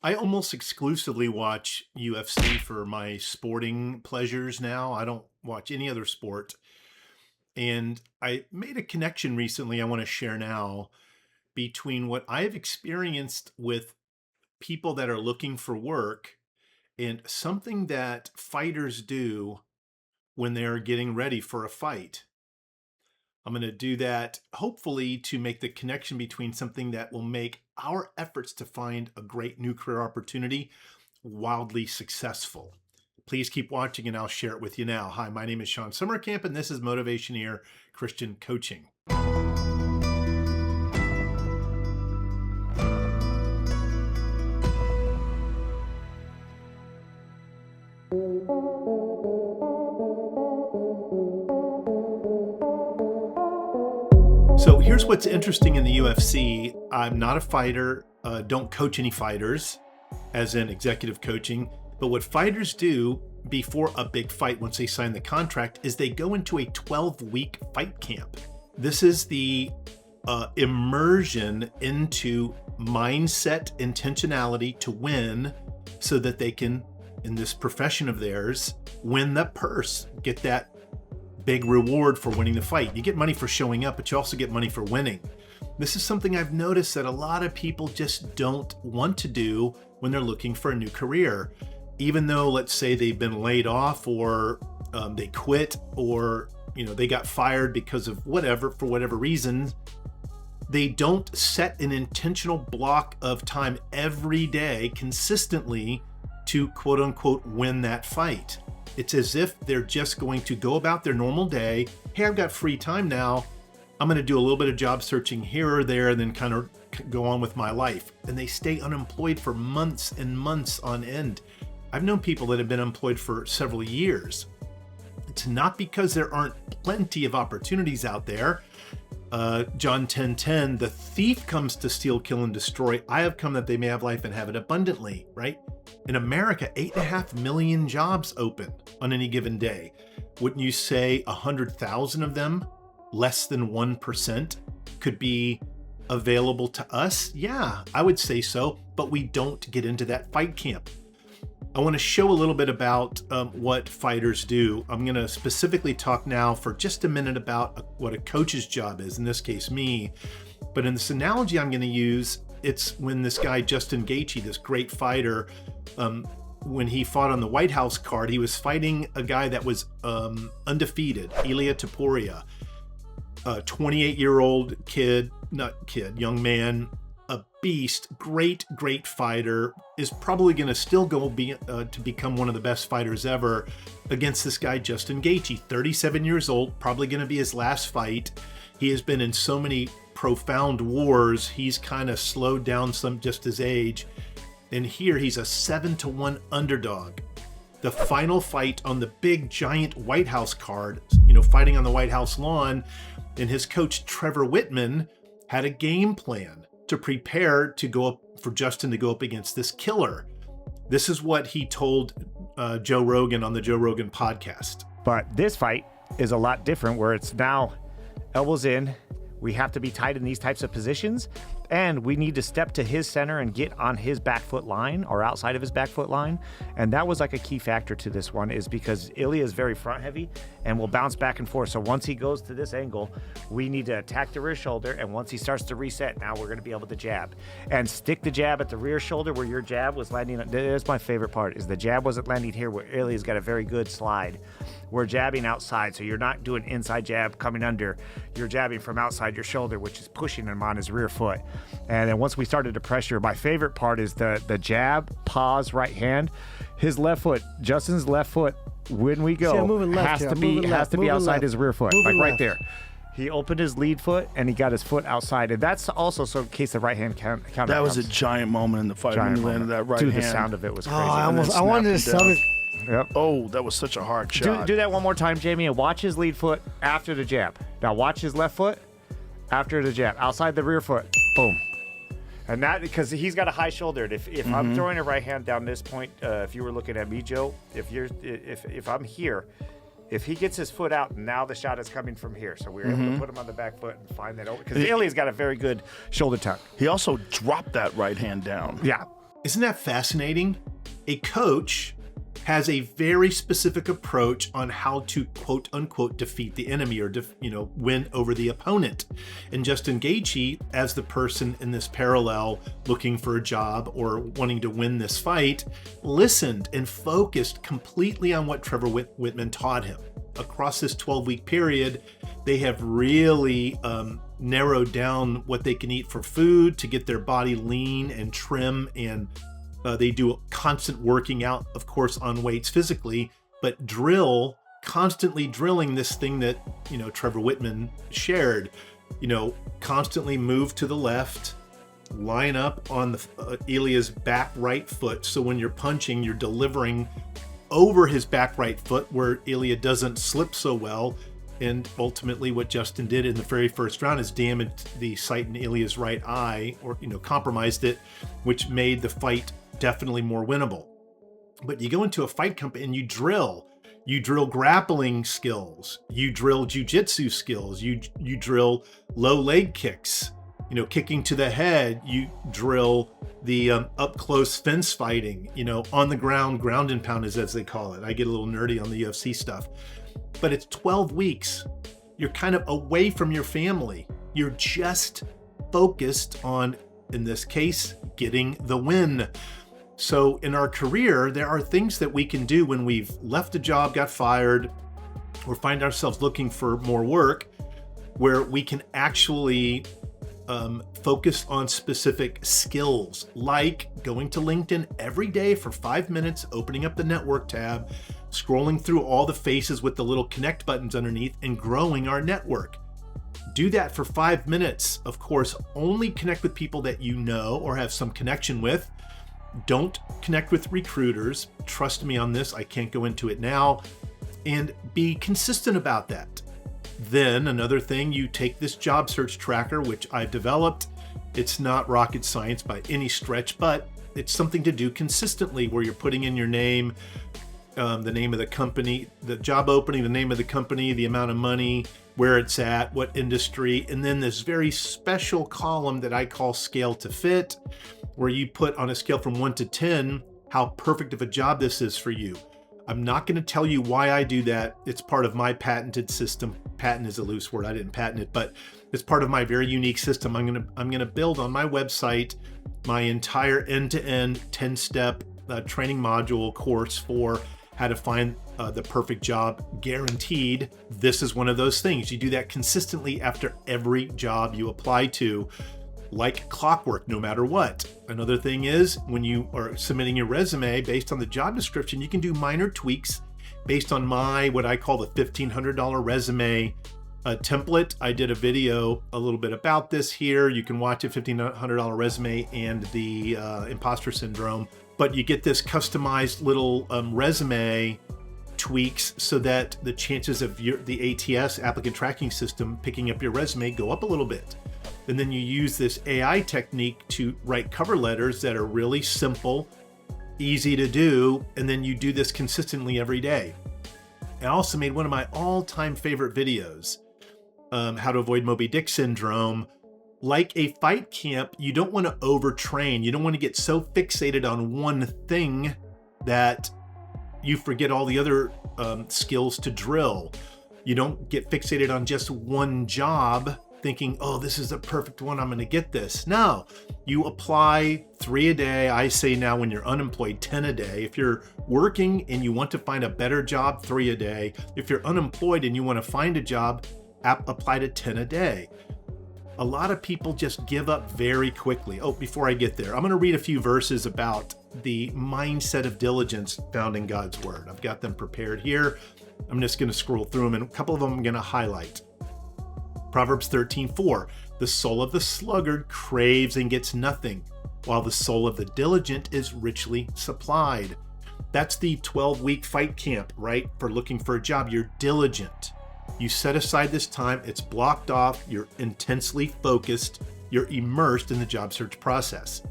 I almost exclusively watch UFC for my sporting pleasures now. I don't watch any other sport. And I made a connection recently I want to share now between what I've experienced with people that are looking for work and something that fighters do when they're getting ready for a fight. I'm going to do that hopefully to make the connection between something that will make our efforts to find a great new career opportunity wildly successful. Please keep watching and I'll share it with you now. Hi, my name is Shawn Sommerkamp and this is Motivationeer Christian Coaching. So here's what's interesting in the UFC. I'm not a fighter, don't coach any fighters as in executive coaching, but what fighters do before a big fight, once they sign the contract, is they go into a 12-week fight camp. This is the immersion into mindset intentionality to win so that they can, in this profession of theirs, win the purse, get that big reward for winning the fight. You get money for showing up, but you also get money for winning. This is something I've noticed that a lot of people just don't want to do when they're looking for a new career. Even though, let's say they've been laid off or they quit or they got fired because of whatever, for whatever reason, they don't set an intentional block of time every day consistently to quote unquote win that fight. It's as if they're just going to go about their normal day. Hey, I've got free time now. I'm going to do a little bit of job searching here or there and then kind of go on with my life. And they stay unemployed for months and months on end. I've known people that have been employed for several years. It's not because there aren't plenty of opportunities out there. John 10:10, the thief comes to steal, kill, and destroy. I have come that they may have life and have it abundantly, right? In America, 8.5 million jobs open on any given day. Wouldn't you say 100,000 of them, less than 1%, could be available to us? Yeah, I would say so, but we don't get into that fight camp. I want to show a little bit about what fighters do. I'm going to specifically talk now for just a minute about what a coach's job is, in this case, me. But in this analogy I'm going to use, it's when this guy, Justin Gaethje, this great fighter, when he fought on the White House card, he was fighting a guy that was undefeated, Ilia Topuria, a 28-year-old young man, a beast, great fighter, is probably going to still go to become one of the best fighters ever against this guy, Justin Gaethje, 37 years old, probably going to be his last fight. He has been in so many profound wars, he's kind of slowed down some just his age. And here he's a 7-1 underdog. The final fight on the big giant White House card, fighting on the White House lawn, and his coach, Trevor Whitman, had a game plan to prepare to go up for Justin to go up against this killer. This is what he told Joe Rogan on the Joe Rogan podcast. But this fight is a lot different where it's now elbows in. We have to be tight in these types of positions, and we need to step to his center and get on his back foot line or outside of his back foot line. And that was like a key factor to this one, is because Ilya is very front heavy and will bounce back and forth. So once he goes to this angle, we need to attack the rear shoulder. And once he starts to reset, now we're going to be able to jab and stick the jab at the rear shoulder where your jab was landing. That's my favorite part, is the jab wasn't landing here where Ilya's got a very good slide. We're jabbing outside, so you're not doing inside jab coming under. You're jabbing from outside your shoulder, which is pushing him on his rear foot. And then once we started to pressure, my favorite part is the jab, pause, right hand. His left foot, Justin's left foot, when we go, has to be outside his rear foot, like right there. He opened his lead foot and he got his foot outside, and that's also so in case the right hand counter. That was a giant moment in the fight when he landed that right hand. Dude, the sound of it was crazy. I wanted to sub it. Yep. Oh, that was such a hard shot. Do that one more time, Jamie, and watch his lead foot after the jab. Now watch his left foot after the jab, outside the rear foot. Boom. And that, because he's got a high shoulder. If I'm throwing a right hand down this point, if you were looking at me, Joe, if I'm here, if he gets his foot out, now the shot is coming from here. So we're able to put him on the back foot and find that over. Because Ilya's got a very good shoulder tuck. He also dropped that right hand down. Yeah. Isn't that fascinating? A coach has a very specific approach on how to quote unquote defeat the enemy or win over the opponent. And Justin Gaethje, as the person in this parallel looking for a job or wanting to win this fight, listened and focused completely on what Trevor Whitman taught him. Across this 12-week period, they have really narrowed down what they can eat for food to get their body lean and trim, and they do constant working out, of course, on weights physically, but constantly drilling this thing that, Trevor Whitman shared, constantly move to the left, line up on the Ilya's back right foot. So when you're punching, you're delivering over his back right foot where Ilya doesn't slip so well. And ultimately what Justin did in the very first round is damaged the sight in Ilya's right eye, or, compromised it, which made the fight definitely more winnable. But you go into a fight company and you drill grappling skills, you drill jujitsu skills, you drill low leg kicks, kicking to the head, you drill the up close fence fighting, on the ground and pound as they call it. I get a little nerdy on the UFC stuff, but it's 12 weeks. You're kind of away from your family. You're just focused on, in this case, getting the win. So in our career, there are things that we can do when we've left a job, got fired, or find ourselves looking for more work, where we can actually focus on specific skills, like going to LinkedIn every day for 5 minutes, opening up the network tab, scrolling through all the faces with the little connect buttons underneath, and growing our network. Do that for 5 minutes. Of course, only connect with people that you know or have some connection with. Don't connect with recruiters. Trust me on this, I can't go into it now. And be consistent about that. Then another thing, you take this job search tracker, which I've developed. It's not rocket science by any stretch, but it's something to do consistently, where you're putting in your name, the name of the company, the job opening, the name of the company, the amount of money, where it's at, what industry, and then this very special column that I call scale to fit, where you put on a scale from 1 to 10 how perfect of a job this is for you. I'm not going to tell you why I do that. It's part of my patented system. Patent is a loose word. I didn't patent it, but it's part of my very unique system. I'm going to build on my website my entire end-to-end 10-step training module course for how to find the perfect job, guaranteed. This is one of those things. You do that consistently after every job you apply to, like clockwork, no matter what. Another thing is, when you are submitting your resume based on the job description, you can do minor tweaks based on what I call the $1,500 resume template. I did a video a little bit about this here. You can watch a $1,500 resume and the imposter syndrome, but you get this customized little resume tweaks so that the chances of the ATS, applicant tracking system, picking up your resume go up a little bit. And then you use this AI technique to write cover letters that are really simple, easy to do, and then you do this consistently every day. I also made one of my all-time favorite videos, how to avoid Moby Dick syndrome. Like a fight camp, you don't want to overtrain. You don't want to get so fixated on one thing that you forget all the other skills to drill. You don't get fixated on just one job thinking, oh, this is the perfect one, I'm going to get this. No, you apply 3 a day. I say now, when you're unemployed, 10 a day. If you're working and you want to find a better job, 3 a day. If you're unemployed and you want to find a job, apply to 10 a day. A lot of people just give up very quickly. Oh, before I get there, I'm going to read a few verses about the mindset of diligence found in God's Word. I've got them prepared here. I'm just going to scroll through them, and a couple of them I'm going to highlight. Proverbs 13:4, the soul of the sluggard craves and gets nothing, while the soul of the diligent is richly supplied. That's the 12-week fight camp, right? For looking for a job. You're diligent. You set aside this time, it's blocked off, you're intensely focused, you're immersed in the job search process.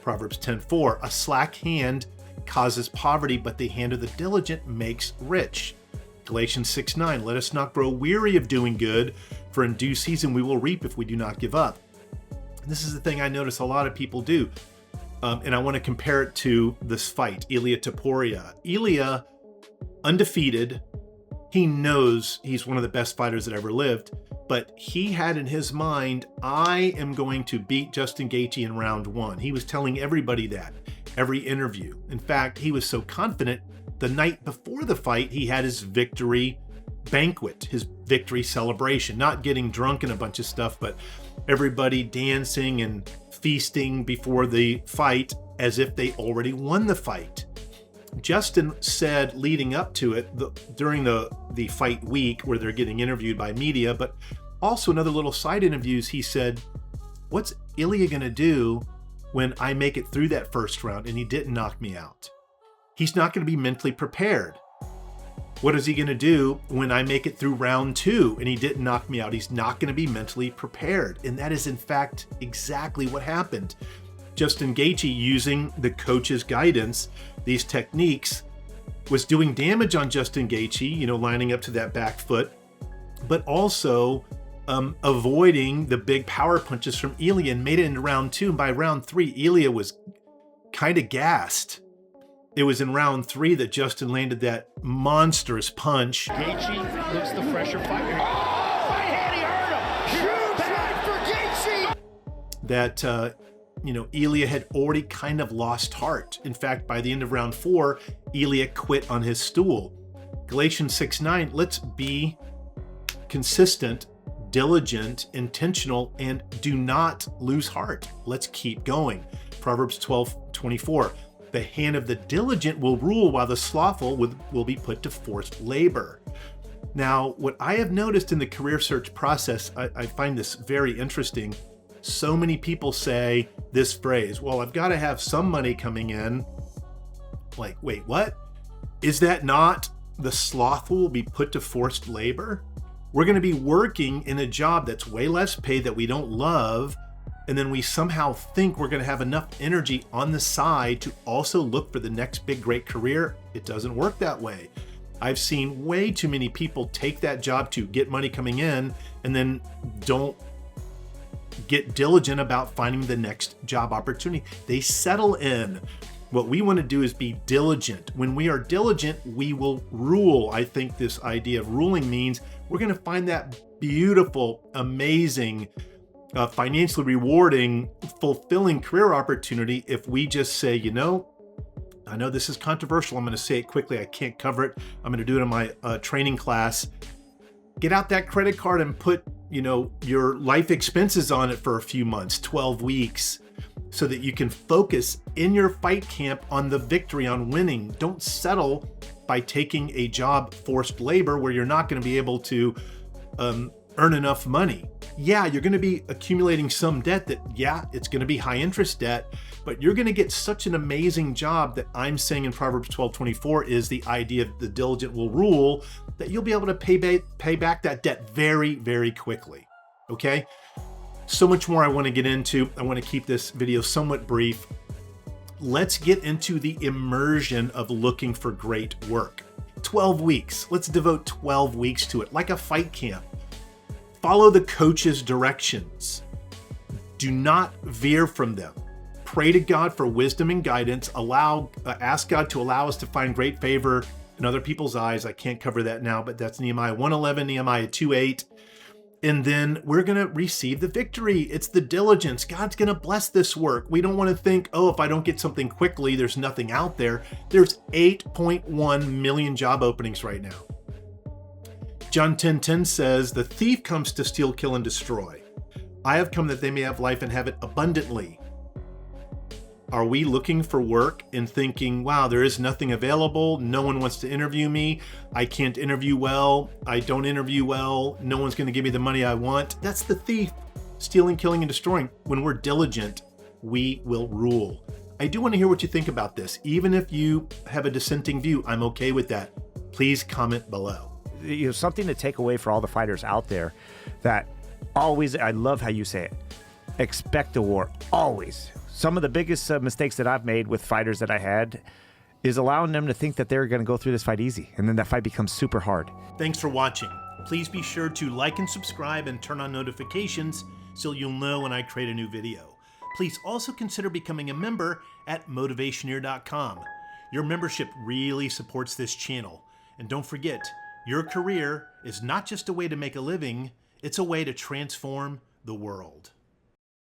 Proverbs 10:4, a slack hand causes poverty, but the hand of the diligent makes rich. Galatians 6:9, let us not grow weary of doing good, for in due season we will reap if we do not give up. And this is the thing I notice a lot of people do. And I want to compare it to this fight, Ilia Topuria. Ilia, undefeated. He knows he's one of the best fighters that ever lived, but he had in his mind, I am going to beat Justin Gaethje in round 1. He was telling everybody that, every interview. In fact, he was so confident, the night before the fight, he had his victory banquet, his victory celebration, not getting drunk and a bunch of stuff, but everybody dancing and feasting before the fight as if they already won the fight. Justin said leading up to it, during the fight week where they're getting interviewed by media, but also in other little side interviews, he said, what's Ilia going to do when I make it through that first round and he didn't knock me out? He's not going to be mentally prepared. What is he going to do when I make it through round 2 and he didn't knock me out? He's not going to be mentally prepared. And that is in fact exactly what happened. Justin Gaethje, using the coach's guidance, these techniques, was doing damage on Justin Gaethje, lining up to that back foot, but also avoiding the big power punches from Ilia and made it into round 2. And by round 3, Ilia was kind of gassed. It was in round 3 that Justin landed that monstrous punch. Gaethje looks the fresher fighter. Oh, right hand, he hurt him. Huge right for Gaethje. That, Ilia had already kind of lost heart. In fact, by the end of round 4, Ilia quit on his stool. Galatians 6:9, let's be consistent, diligent, intentional, and do not lose heart. Let's keep going. Proverbs 12:24, the hand of the diligent will rule while the slothful will be put to forced labor. Now, what I have noticed in the career search process, I find this very interesting. So many people say this phrase, well, I've got to have some money coming in. Like, wait, what? Is that not the slothful will be put to forced labor? We're going to be working in a job that's way less paid that we don't love, and then we somehow think we're going to have enough energy on the side to also look for the next big, great career. It doesn't work that way. I've seen way too many people take that job to get money coming in and then don't get diligent about finding the next job opportunity. They settle in. What we want to do is be diligent. When we are diligent, we will rule. I think this idea of ruling means we're going to find that beautiful, amazing, financially rewarding, fulfilling career opportunity if we just say, I know this is controversial. I'm going to say it quickly. I can't cover it. I'm going to do it in my training class. Get out that credit card and put, your life expenses on it for a few months, 12 weeks, so that you can focus in your fight camp on the victory, on winning. Don't settle by taking a job forced labor where you're not going to be able to earn enough money. Yeah, you're going to be accumulating some debt it's going to be high interest debt, but you're going to get such an amazing job that I'm saying in Proverbs 12:24 is the idea of the diligent will rule, that you'll be able to pay back that debt very, very quickly. Okay? So much more I want to get into. I want to keep this video somewhat brief. Let's get into the immersion of looking for great work. 12 weeks. Let's devote 12 weeks to it, like a fight camp. Follow the coach's directions. Do not veer from them. Pray to God for wisdom and guidance. Ask God to allow us to find great favor in other people's eyes. I can't cover that now, but that's Nehemiah 1:11, Nehemiah 2:8. And then we're going to receive the victory. It's the diligence. God's going to bless this work. We don't want to think, if I don't get something quickly, there's nothing out there. There's 8.1 million job openings right now. John 10:10 says, the thief comes to steal, kill, and destroy. I have come that they may have life and have it abundantly. Are we looking for work and thinking, wow, there is nothing available. No one wants to interview me. I can't interview well. I don't interview well. No one's going to give me the money I want. That's the thief, stealing, killing, and destroying. When we're diligent, we will rule. I do want to hear what you think about this. Even if you have a dissenting view, I'm okay with that. Please comment below. Something to take away for all the fighters out there that always, I love how you say it, expect a war, always. Some of the biggest mistakes that I've made with fighters that I had is allowing them to think that they're going to go through this fight easy, and then that fight becomes super hard. Thanks for watching. Please be sure to like and subscribe and turn on notifications so you'll know when I create a new video. please also consider becoming a member at Motivationeer.com. Your membership really supports this channel. And don't forget, your career is not just a way to make a living, it's a way to transform the world.